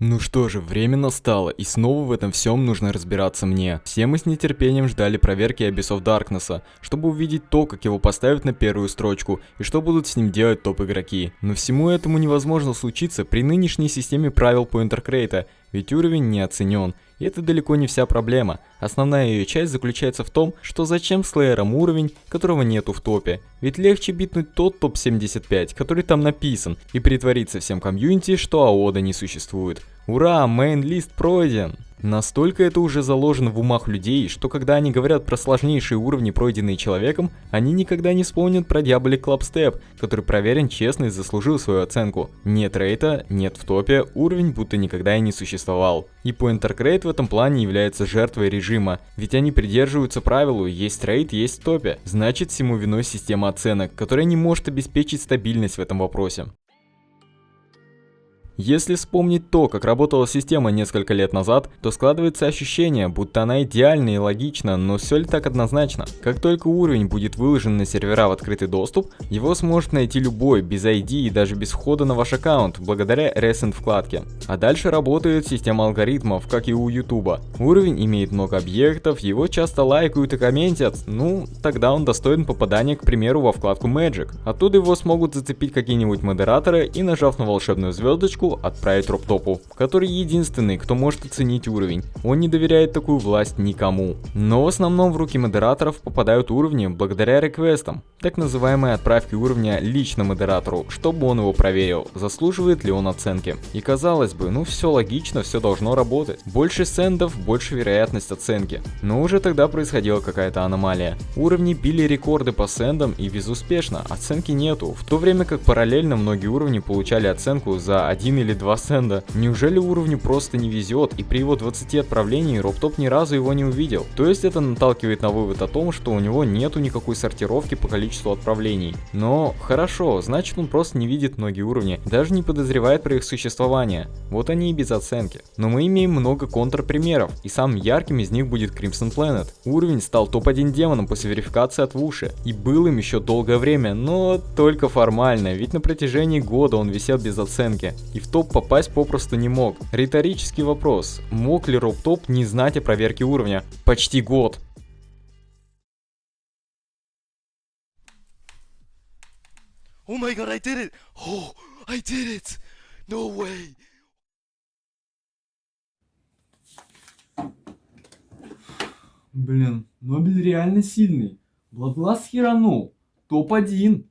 Ну что же, время настало, и снова в этом всем нужно разбираться мне. Все мы с нетерпением ждали проверки Abyss of Darkness, чтобы увидеть то, как его поставят на первую строчку, и что будут с ним делать топ-игроки. Но всему этому невозможно случиться при нынешней системе правил по интеркрейта, ведь уровень не оценен. И это далеко не вся проблема. Основная ее часть заключается в том, что зачем слэерам уровень, которого нету в топе. Ведь легче битнуть тот топ-75, который там написан, и притвориться всем комьюнити, что АОДа не существует. Ура, мейн-лист пройден! Настолько это уже заложено в умах людей, что когда они говорят про сложнейшие уровни, пройденные человеком, они никогда не вспомнят про Diabolic Club Step, который проверен честно и заслужил свою оценку. Нет рейта, нет в топе, уровень будто никогда и не существовал. И Pointer Crate в этом плане является жертвой режима, ведь они придерживаются правилу «есть рейт, есть в топе». Значит, всему виной система оценок, которая не может обеспечить стабильность в этом вопросе. Если вспомнить то, как работала система несколько лет назад, то складывается ощущение, будто она идеальна и логична, но все ли так однозначно? Как только уровень будет выложен на сервера в открытый доступ, его сможет найти любой, без ID и даже без входа на ваш аккаунт, благодаря Recent вкладке. А дальше работает система алгоритмов, как и у YouTube. Уровень имеет много объектов, его часто лайкают и комментят, ну, тогда он достоин попадания, к примеру, во вкладку Magic. Оттуда его смогут зацепить какие-нибудь модераторы и, нажав на волшебную звездочку, отправить Роптопу, который единственный, кто может оценить уровень. Он не доверяет такую власть никому. Но в основном в руки модераторов попадают уровни благодаря реквестам, так называемой отправки уровня лично модератору, чтобы он его проверил, заслуживает ли он оценки. И казалось бы, ну все логично, все должно работать. Больше сендов, больше вероятность оценки. Но уже тогда происходила какая-то аномалия. Уровни били рекорды по сендам и безуспешно, оценки нету, в то время как параллельно многие уровни получали оценку за 1 или 2 сенда. Неужели уровню просто не везет, и при его 20 отправлений Роптоп ни разу его не увидел? То есть это наталкивает на вывод о том, что у него нету никакой сортировки по количеству отправлений. Но хорошо, значит он просто не видит многие уровни, даже не подозревает про их существование. Вот они и без оценки. Но мы имеем много контрпримеров, и самым ярким из них будет Crimson Planet. Уровень стал топ-1 демоном после верификации от Вуши, и был им еще долгое время, но только формально, ведь на протяжении года он висел без оценки, и в топ попасть попросту не мог. Риторический вопрос: мог ли Роптоп не знать о проверке уровня? Почти год. Oh my god, I did it! Oh, I did it! No way! Блин, Нобель реально сильный. Бладлас херанул. Топ-1.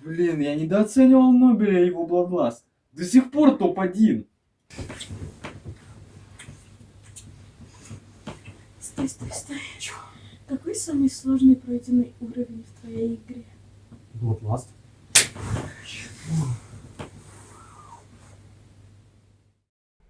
Блин, я недооценивал Нобеля и его Бладлас. До сих пор топ-1. Стой. Какой самый сложный пройденный уровень в твоей игре? Бладлас.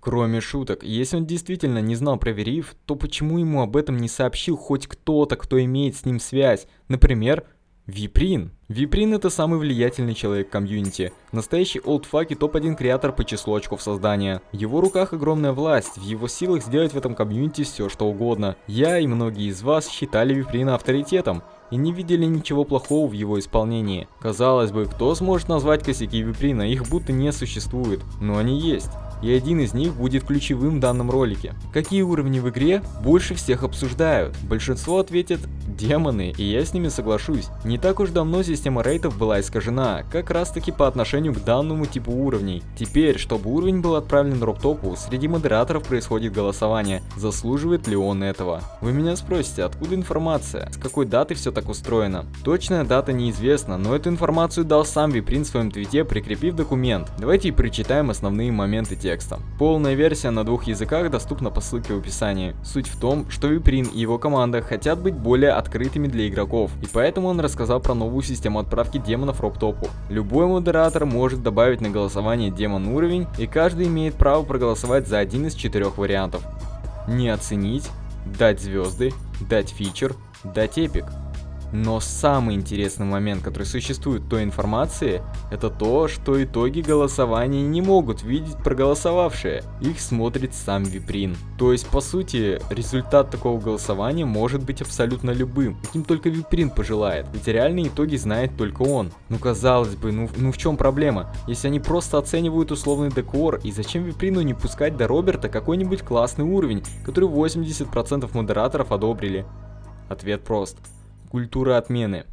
Кроме шуток, если он действительно не знал про вериф, то почему ему об этом не сообщил хоть кто-то, кто имеет с ним связь? Например, Виприн. Виприн — это самый влиятельный человек в комьюнити. Настоящий олдфак и топ-1 креатор по числу очков создания. В его руках огромная власть, в его силах сделать в этом комьюнити все что угодно. Я и многие из вас считали Виприна авторитетом и не видели ничего плохого в его исполнении. Казалось бы, кто сможет назвать косяки Виприна, их будто не существует, но они есть. И один из них будет ключевым в данном ролике. Какие уровни в игре больше всех обсуждают? Большинство ответит демоны, и я с ними соглашусь. Не так уж давно система рейтов была искажена, как раз таки по отношению к данному типу уровней. Теперь, чтобы уровень был отправлен Роптопу, среди модераторов происходит голосование, заслуживает ли он этого. Вы меня спросите, откуда информация, с какой даты все так устроено? Точная дата неизвестна, но эту информацию дал сам Виприн в своем твите, прикрепив документ. Давайте и прочитаем основные моменты текста. Полная версия на 2 языках доступна по ссылке в описании. Суть в том, что Виприн и его команда хотят быть более открытыми для игроков, и поэтому он рассказал про новую систему отправки демонов Роптопу. Любой модератор может добавить на голосование демон уровень, и каждый имеет право проголосовать за один из 4 вариантов. Не оценить, дать звезды, дать фичер, дать эпик. Но самый интересный момент, который существует в той информации, это то, что итоги голосования не могут видеть проголосовавшие. Их смотрит сам Виприн. То есть, по сути, результат такого голосования может быть абсолютно любым, каким только Виприн пожелает. Ведь реальные итоги знает только он. Ну казалось бы, ну в чем проблема? Если они просто оценивают условный декор, и зачем Виприну не пускать до Роберта какой-нибудь классный уровень, который 80% модераторов одобрили? Ответ прост. Культура отмены.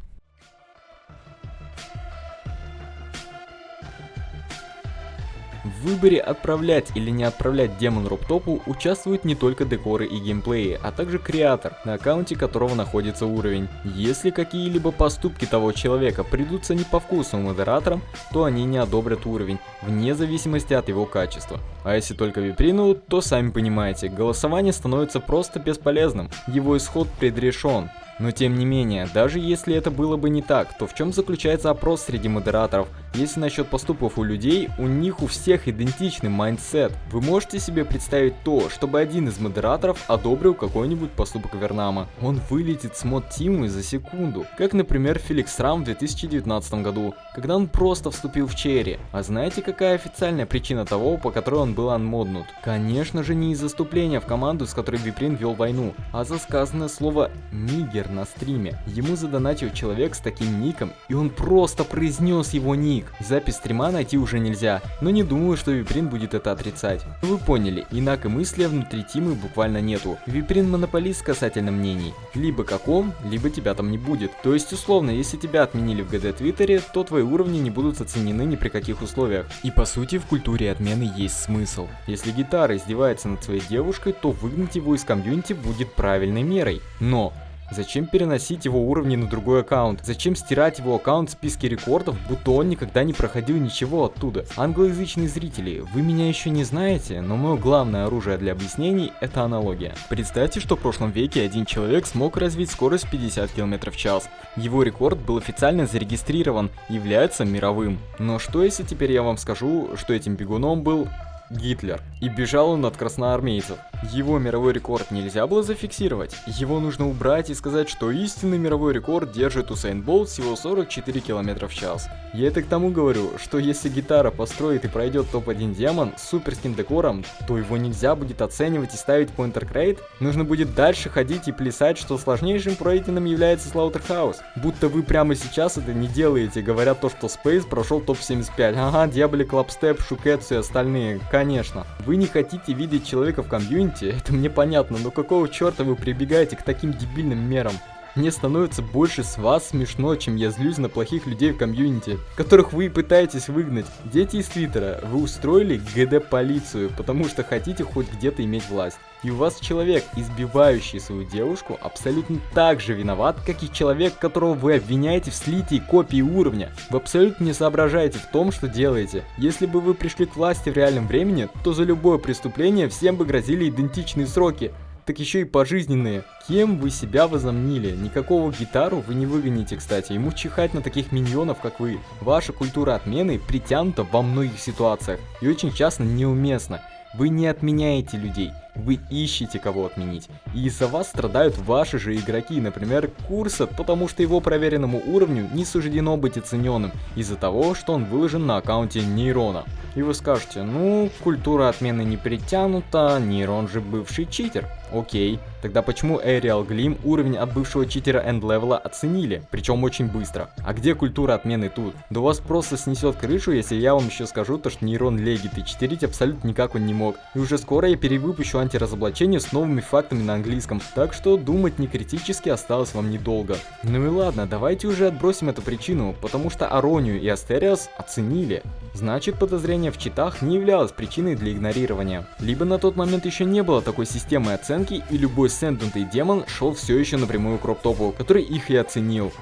В выборе отправлять или не отправлять демон Роптопу участвуют не только декоры и геймплеи, а также креатор, на аккаунте которого находится уровень. Если какие-либо поступки того человека придутся не по вкусу модераторам, то они не одобрят уровень, вне зависимости от его качества. А если только Виприну, то сами понимаете, голосование становится просто бесполезным, его исход предрешен. Но тем не менее, даже если это было бы не так, то в чем заключается опрос среди модераторов? Если насчет поступков у людей, у них у всех идентичный майндсет. Вы можете себе представить то, чтобы один из модераторов одобрил какой-нибудь поступок Вернама? Он вылетит с мод-тиму за секунду. Как, например, Феликс Рам в 2019 году, когда он просто вступил в черри. А знаете, какая официальная причина того, по которой он был анмоднут? Конечно же, не из-за вступления в команду, с которой Виприн вел войну, а за сказанное слово «нигер» на стриме. Ему задонатил человек с таким ником, и он просто произнес его ник. Запись стрима найти уже нельзя, но не думаю, что Виприн будет это отрицать. Вы поняли, инакомыслия внутри тимы буквально нету. Виприн монополист касательно мнений. Либо как он, либо тебя там не будет. То есть условно, если тебя отменили в ГД Твиттере, то твои уровни не будут оценены ни при каких условиях. И по сути в культуре отмены есть смысл. Если гитара издевается над своей девушкой, то выгнать его из комьюнити будет правильной мерой. Но зачем переносить его уровни на другой аккаунт? Зачем стирать его аккаунт в списке рекордов, будто он никогда не проходил ничего оттуда? Англоязычные зрители, вы меня еще не знаете, но мое главное оружие для объяснений — это аналогия. Представьте, что в прошлом веке один человек смог развить скорость 50 км в час. Его рекорд был официально зарегистрирован и является мировым. Но что если теперь я вам скажу, что этим бегуном был Гитлер, и бежал он от красноармейцев? Его мировой рекорд нельзя было зафиксировать. Его нужно убрать и сказать, что истинный мировой рекорд держит Усейн Болт всего 44 км в час. Я это к тому говорю, что если гитара построит и пройдет топ-1 демон с суперским декором, то его нельзя будет оценивать и ставить Pointer Crate. Нужно будет дальше ходить и плясать, что сложнейшим пройденным является Slaughterhouse. Будто вы прямо сейчас это не делаете, говоря то, что Space прошел топ-75. Ага, Diablo, Clubstep, Shuketsu и остальные. Конечно. Вы не хотите видеть человека в комьюнити, это мне понятно, но какого черта вы прибегаете к таким дебильным мерам? Мне становится больше с вас смешно, чем я злюсь на плохих людей в комьюнити, которых вы пытаетесь выгнать. Дети из Твиттера, вы устроили ГД-полицию, потому что хотите хоть где-то иметь власть. И у вас человек, избивающий свою девушку, абсолютно так же виноват, как и человек, которого вы обвиняете в слитии копии уровня. Вы абсолютно не соображаете в том, что делаете. Если бы вы пришли к власти в реальном времени, то за любое преступление всем бы грозили идентичные сроки. Так еще и пожизненные. Кем вы себя возомнили? Никакого гитару вы не выгоните, кстати. Ему чихать на таких миньонов, как вы. Ваша культура отмены притянута во многих ситуациях и очень часто неуместна. Вы не отменяете людей, вы ищете кого отменить. И из-за вас страдают ваши же игроки, например, Курсат, потому что его проверенному уровню не суждено быть оцененным из-за того, что он выложен на аккаунте Нейрона. И вы скажете, ну, культура отмены не притянута, Нейрон же бывший читер. Окей, тогда почему Aerial Gleam уровень от бывшего читера энд-левела оценили, причем очень быстро? А где культура отмены тут? Да у вас просто снесет крышу, если я вам еще скажу, то что Нейрон легит, и читерить абсолютно никак он не мог. И уже скоро я перевыпущу антиразоблачение с новыми фактами на английском, так что думать не критически осталось вам недолго. Ну и ладно, давайте уже отбросим эту причину, потому что Аронию и Астериос оценили. Значит, подозрение в читах не являлось причиной для игнорирования. Либо на тот момент еще не было такой системы оценки, и любой сэнднутый демон шел все еще напрямую к Роптопу, который их и оценил.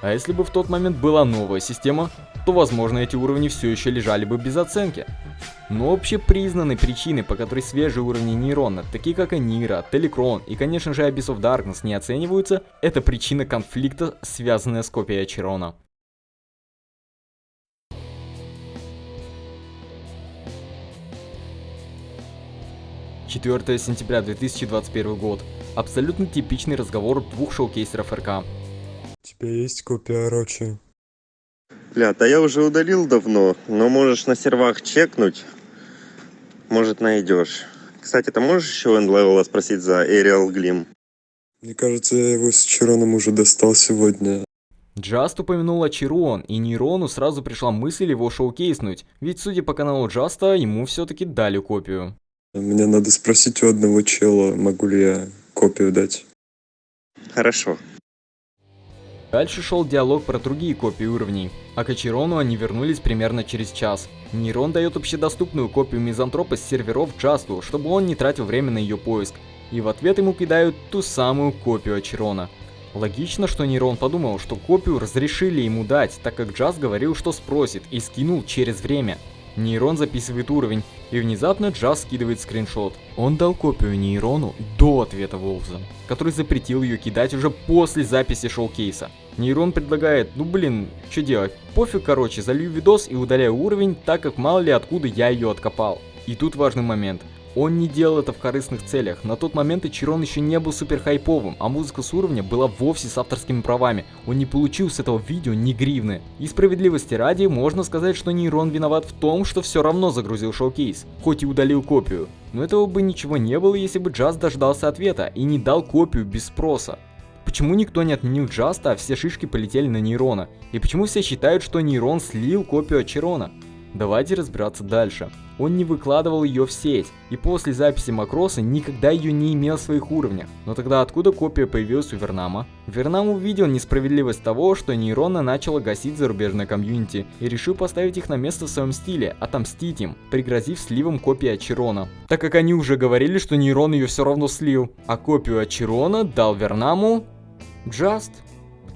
А если бы в тот момент была новая система, то возможно эти уровни все еще лежали бы без оценки. Но общепризнанной причиной, по которой свежие уровни Нейрона, такие как Анира, Телекрон и конечно же Abyss of Darkness не оцениваются, это причина конфликта, связанная с копией Ачерона. 4 сентября 2021 год. Абсолютно типичный разговор двух шоукейсеров РК. тебя есть копия Орочи? Бля, да я уже удалил давно, но можешь на сервах чекнуть, может найдешь. Кстати, ты можешь еще у Эндлевела спросить за Aerial Gleam? Мне кажется, я его с Чироном уже достал сегодня. Джаст упомянул о Чирон, и Нейрону сразу пришла мысль его шоукейснуть, ведь судя по каналу Джаста, ему все-таки дали копию. Мне надо спросить у одного чела, могу ли я копию дать. Хорошо. Дальше шел диалог про другие копии уровней, а к Чирону они вернулись примерно через час. Нейрон дает общедоступную копию Мизантропа с серверов Джасту, чтобы он не тратил время на ее поиск, и в ответ ему кидают ту самую копию Ачирона. Логично, что Нейрон подумал, что копию разрешили ему дать, так как Джаст говорил, что спросит, и скинул через время. Нейрон записывает уровень, и внезапно Джаст скидывает скриншот. Он дал копию Нейрону до ответа Волфза, который запретил ее кидать уже после записи шоукейса. Нейрон предлагает, ну блин, что делать, пофиг, короче, залью видос и удаляю уровень, так как мало ли откуда я ее откопал. И тут важный момент. Он не делал это в корыстных целях. На тот момент Ичирон еще не был супер хайповым, а музыка с уровня была вовсе с авторскими правами. Он не получил с этого видео ни гривны. И справедливости ради, можно сказать, что Нейрон виноват в том, что все равно загрузил шоукейс, хоть и удалил копию. Но этого бы ничего не было, если бы Джаст дождался ответа и не дал копию без спроса. Почему никто не отменил Джаста, а все шишки полетели на Нейрона? И почему все считают, что Нейрон слил копию Ачирона? Давайте разбираться дальше. Он не выкладывал ее в сеть, и после записи Макроса никогда ее не имел в своих уровнях. Но тогда откуда копия появилась у Вернама? Вернам увидел несправедливость того, что Нейрона начала гасить зарубежное комьюнити, и решил поставить их на место в своем стиле, отомстить им, пригрозив сливом копии Ачирона. Так как они уже говорили, что Нейрон ее все равно слил, а копию Ачирона дал Вернаму Джаст.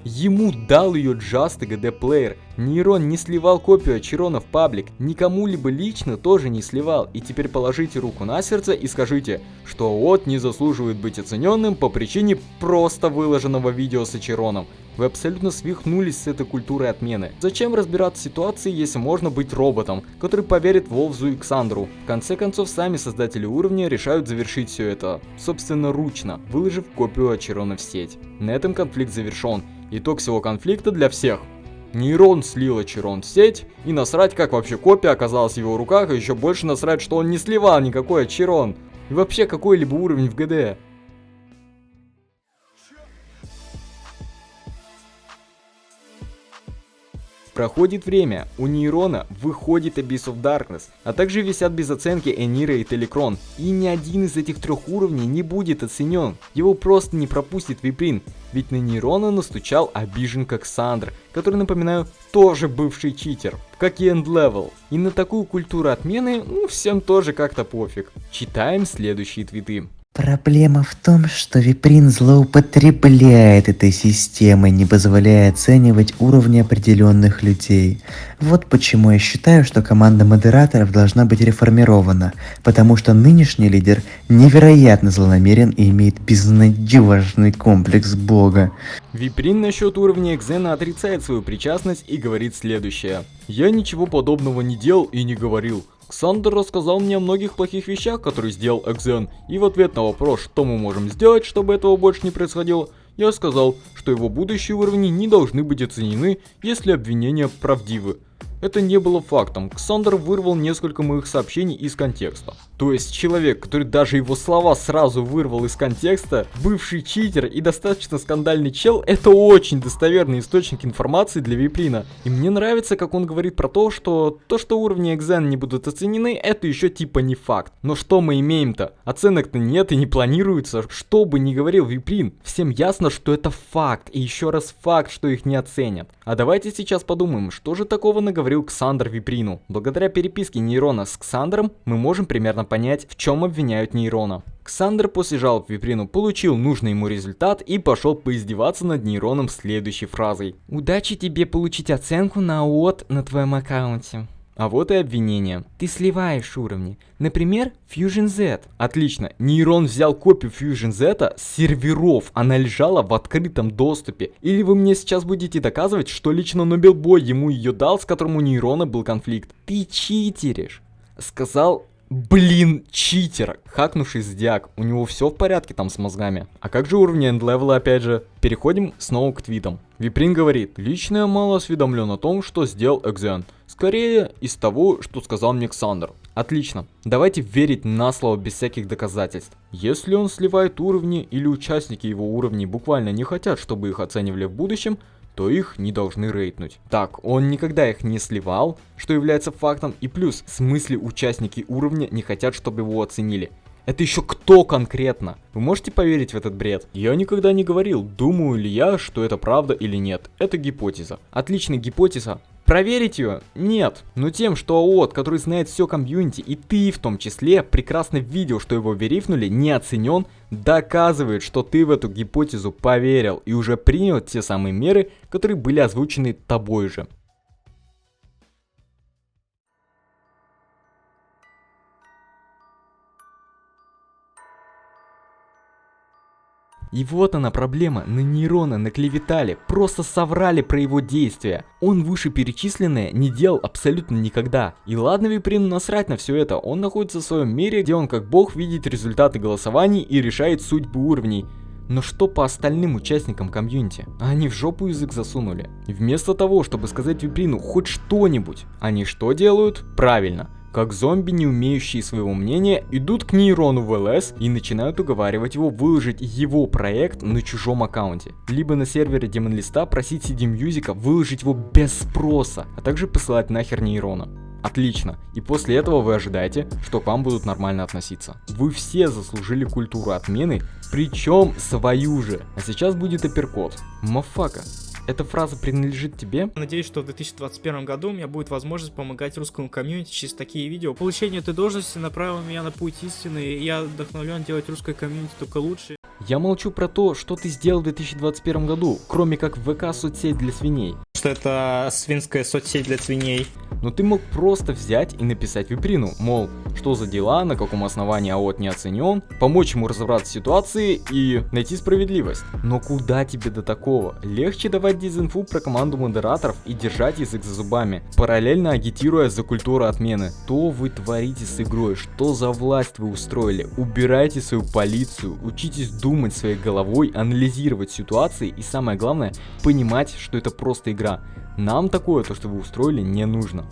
Ему дал ее Just и GD Player. Нейрон не сливал копию Ачирона в паблик, никому-либо лично тоже не сливал. И теперь положите руку на сердце и скажите, что ООТ не заслуживает быть оцененным по причине просто выложенного видео с Ачироном. Вы абсолютно свихнулись с этой культурой отмены. Зачем разбираться в ситуации, если можно быть роботом, который поверит Волфзу и Ксандру? В конце концов, сами создатели уровня решают завершить все это, собственноручно, выложив копию Ачирона в сеть. На этом конфликт завершен. Итог всего конфликта для всех. Нейрон слил Ачирон в сеть, и насрать, как вообще копия оказалась в его руках, и еще больше насрать, что он не сливал никакой Ачирон. И вообще какой-либо уровень в ГД. Проходит время, у Нейрона выходит Abyss of Darkness, а также висят без оценки Энира и Телекрон. И ни один из этих трех уровней не будет оценен, его просто не пропустит Виприн, ведь на Нейрона настучал обиженка Ксандр, который, напоминаю, тоже бывший читер, как и Эндлевел. И на такую культуру отмены, всем тоже как-то пофиг. Читаем следующие твиты. Проблема в том, что Виприн злоупотребляет этой системой, не позволяя оценивать уровни определенных людей. Вот почему я считаю, что команда модераторов должна быть реформирована, потому что нынешний лидер невероятно злонамерен и имеет безнадежный комплекс бога. Виприн насчет уровня Экзена отрицает свою причастность и говорит следующее. Я ничего подобного не делал и не говорил. Ксандр рассказал мне о многих плохих вещах, которые сделал Экзен, и в ответ на вопрос, что мы можем сделать, чтобы этого больше не происходило, я сказал, что его будущие уровни не должны быть оценены, если обвинения правдивы. Это не было фактом, Ксандр вырвал несколько моих сообщений из контекста. То есть человек, который даже его слова сразу вырвал из контекста, бывший читер и достаточно скандальный чел, это очень достоверный источник информации для Виприна. И мне нравится, как он говорит про то, что уровни Экзена не будут оценены, это еще типа не факт. Но что мы имеем-то? Оценок-то нет и не планируется. Что бы ни говорил Виприн, всем ясно, что это факт. И еще раз факт, что их не оценят. А давайте сейчас подумаем, что же такого наговорил Ксандр Виприну. Благодаря переписке Нейрона с Ксандром мы можем примерно понять, в чем обвиняют Нейрона. Ксандр после жалоб Виприну получил нужный ему результат и пошел поиздеваться над Нейроном следующей фразой. Удачи тебе получить оценку на ООТ на твоем аккаунте. А вот и обвинение. Ты сливаешь уровни. Например, Fusion Z. Отлично. Нейрон взял копию Fusion Z с серверов. Она лежала в открытом доступе. Или вы мне сейчас будете доказывать, что лично Нобелбой ему ее дал, с которым у Нейрона был конфликт. Ты читеришь. Сказал Блин, читер, хакнувший зодиак, у него все в порядке там с мозгами. А как же уровни энд-левела опять же? Переходим снова к твитам. Виприн говорит: лично я мало осведомлен о том, что сделал Экзен. Скорее из того, что сказал мне Ксандр. Отлично, давайте верить на слово без всяких доказательств. Если он сливает уровни или участники его уровней буквально не хотят, чтобы их оценивали в будущем, то их не должны рейтнуть. Так, он никогда их не сливал, что является фактом, и плюс, в смысле участники уровня не хотят, чтобы его оценили. Это еще кто конкретно? Вы можете поверить в этот бред? Я никогда не говорил, думаю ли я, что это правда или нет. Это гипотеза. Отличная гипотеза. Проверить ее? Нет. Но тем, что АОТ, который знает все комьюнити, и ты в том числе, прекрасно видел, что его верифнули, не оценен, доказывает, что ты в эту гипотезу поверил и уже принял те самые меры, которые были озвучены тобой же. И вот она проблема, на Нейрона наклеветали, просто соврали про его действия. Он вышеперечисленное не делал абсолютно никогда. И ладно Виприну насрать на все это, он находится в своем мире, где он как бог видит результаты голосований и решает судьбы уровней. Но что по остальным участникам комьюнити? Они в жопу язык засунули. И вместо того, чтобы сказать Виприну хоть что-нибудь, они что делают? Правильно. Как зомби, не умеющие своего мнения, идут к Нейрону в ЛС и начинают уговаривать его выложить его проект на чужом аккаунте. Либо на сервере Демонлиста просить CD Music выложить его без спроса, а также посылать нахер Нейрона. Отлично. И после этого вы ожидаете, что к вам будут нормально относиться. Вы все заслужили культуру отмены, причем свою же. А сейчас будет апперкот. Мафака. Эта фраза принадлежит тебе? Надеюсь, что в 2021 году у меня будет возможность помогать русскому комьюнити через такие видео. Получение этой должности направило меня на путь истины, и я вдохновлен делать русское комьюнити только лучше. Я молчу про то, что ты сделал в 2021 году, кроме как ВК-соцсеть для свиней. Что это свинская соцсеть для свиней. Но ты мог просто взять и написать Виприну, мол, что за дела, на каком основании АОТ не оценен, помочь ему разобраться в ситуации и найти справедливость. Но куда тебе до такого? Легче давать дезинфу про команду модераторов и держать язык за зубами, параллельно агитируя за культуру отмены. Что вы творите с игрой? Что за власть вы устроили? Убирайте свою полицию, учитесь думать своей головой, анализировать ситуации и самое главное, понимать, что это просто игра. Нам такое, то что вы устроили, не нужно.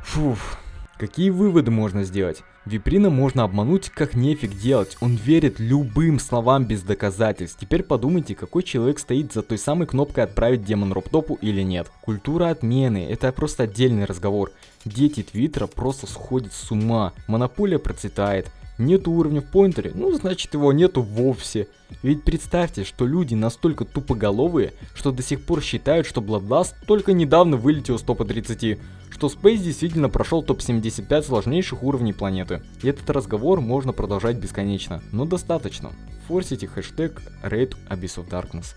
Фуф. Какие выводы можно сделать? Виприна можно обмануть как нефиг делать, он верит любым словам без доказательств. Теперь подумайте, какой человек стоит за той самой кнопкой отправить демон Роптопу или нет. Культура отмены, это просто отдельный разговор. Дети Твиттера просто сходят с ума, монополия процветает. Нет уровня в поинтере, ну значит его нету вовсе. Ведь представьте, что люди настолько тупоголовые, что до сих пор считают, что Bloodlust только недавно вылетел с топа 30, что Space действительно прошел топ-75 сложнейших уровней планеты. И этот разговор можно продолжать бесконечно, но достаточно. Форсите хэштег Raid Abyss of Darkness.